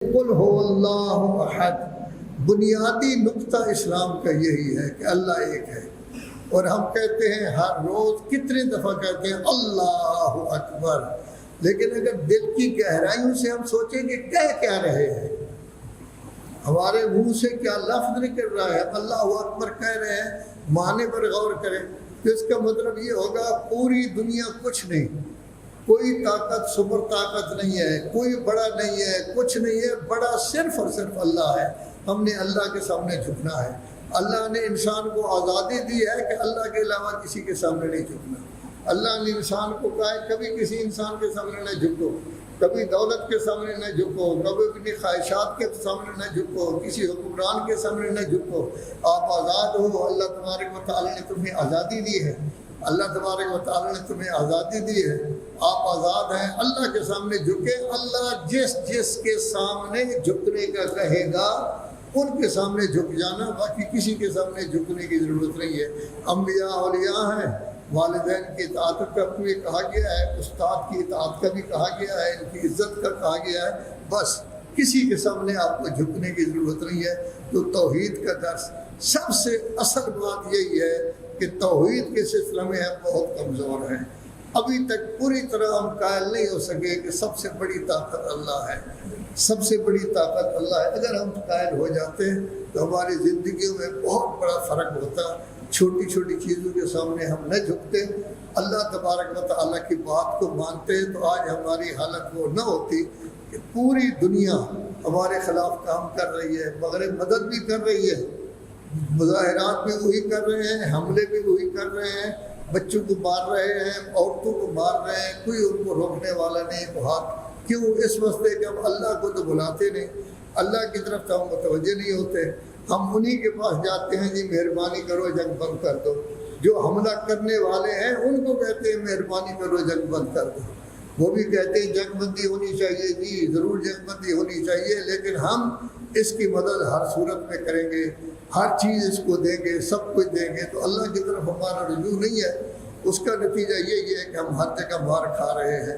قل هو اللہ احد، بنیادی نقطہ اسلام کا یہی ہے کہ اللہ ایک ہے، اور ہم کہتے ہیں ہر روز کتنے دفعہ کہتے ہیں اللہ اکبر، لیکن اگر دل کی گہرائیوں سے ہم سوچیں کہ کہہ کیا رہے ہیں، ہمارے منہ سے کیا لفظ نکل رہا ہے، اللہ اکبر کہہ رہے ہیں، معنی پر غور کریں تو اس کا مطلب یہ ہوگا پوری دنیا کچھ نہیں، کوئی طاقت سپر طاقت نہیں ہے، کوئی بڑا نہیں ہے، کچھ نہیں ہے، بڑا صرف اور صرف اللہ ہے۔ ہم نے اللہ کے سامنے جھکنا ہے۔ اللہ نے انسان کو آزادی دی ہے کہ اللہ کے علاوہ کسی کے سامنے نہیں جھکنا۔ اللہ نے انسان کو کہا ہے کبھی کسی انسان کے سامنے نہ جھکو، کبھی دولت کے سامنے نہ جھکو، کبھی اپنی خواہشات کے سامنے نہ جھکو، کسی حکمران کے سامنے نہ جھکو، آپ آزاد ہو۔ اللہ تبارک و تعالیٰ نے تمہیں آزادی دی ہے، اللہ تبارک و تعالیٰ نے تمہیں آزادی دی ہے، آپ آزاد ہیں۔ اللہ کے سامنے جھکے، اللہ جس جس کے سامنے جھکنے کا کہے گا ان کے سامنے جھک جانا، باقی کسی کے سامنے جھکنے کی ضرورت نہیں ہے۔ انبیاء اولیاء ہیں، والدین کی اطاعت کا بھی کہا گیا ہے، استاد کی اطاعت کا بھی کہا گیا ہے، ان کی عزت کا کہا گیا ہے، بس کسی کے سامنے آپ کو جھکنے کی ضرورت نہیں ہے۔ تو توحید کا درس، سب سے اصل بات یہی ہے کہ توحید کے سلسلے میں ہم بہت کمزور ہیں، ابھی تک پوری طرح ہم قائل نہیں ہو سکے کہ سب سے بڑی طاقت اللہ ہے، سب سے بڑی طاقت اللہ ہے۔ اگر ہم قائل ہو جاتے تو ہماری زندگیوں میں بہت بڑا فرق ہوتا، چھوٹی چھوٹی چیزوں کے سامنے ہم نہ جھکتے، اللہ تبارک و تعالیٰ کی بات کو مانتے، تو آج ہماری حالت وہ نہ ہوتی کہ پوری دنیا ہمارے خلاف کام کر رہی ہے، مغرب مدد بھی کر رہی ہے، مظاہرات بھی وہی کر رہے ہیں، حملے بھی وہی کر رہے ہیں، بچوں کو مار رہے ہیں، عورتوں کو مار رہے ہیں، کوئی ان کو روکنے والا نہیں۔ بہت کیوں؟ اس واسطے کہ ہم اللہ کو تو بلاتے نہیں، اللہ کی طرف تو ہم متوجہ نہیں ہوتے، ہم انہی کے پاس جاتے ہیں، جی مہربانی کرو جنگ بند کر دو۔ جو حملہ کرنے والے ہیں ان کو کہتے ہیں مہربانی کرو جنگ بند کر دو، وہ بھی کہتے ہیں جنگ بندی ہونی چاہیے، جی ضرور جنگ بندی ہونی چاہیے، لیکن ہم اس کی مدد ہر صورت میں کریں گے، ہر چیز اس کو دیں گے، سب کچھ دیں گے۔ تو اللہ کی طرف ہمارا رجوع نہیں ہے، اس کا نتیجہ یہی ہے کہ ہم ہر جگہ مار کھا رہے ہیں۔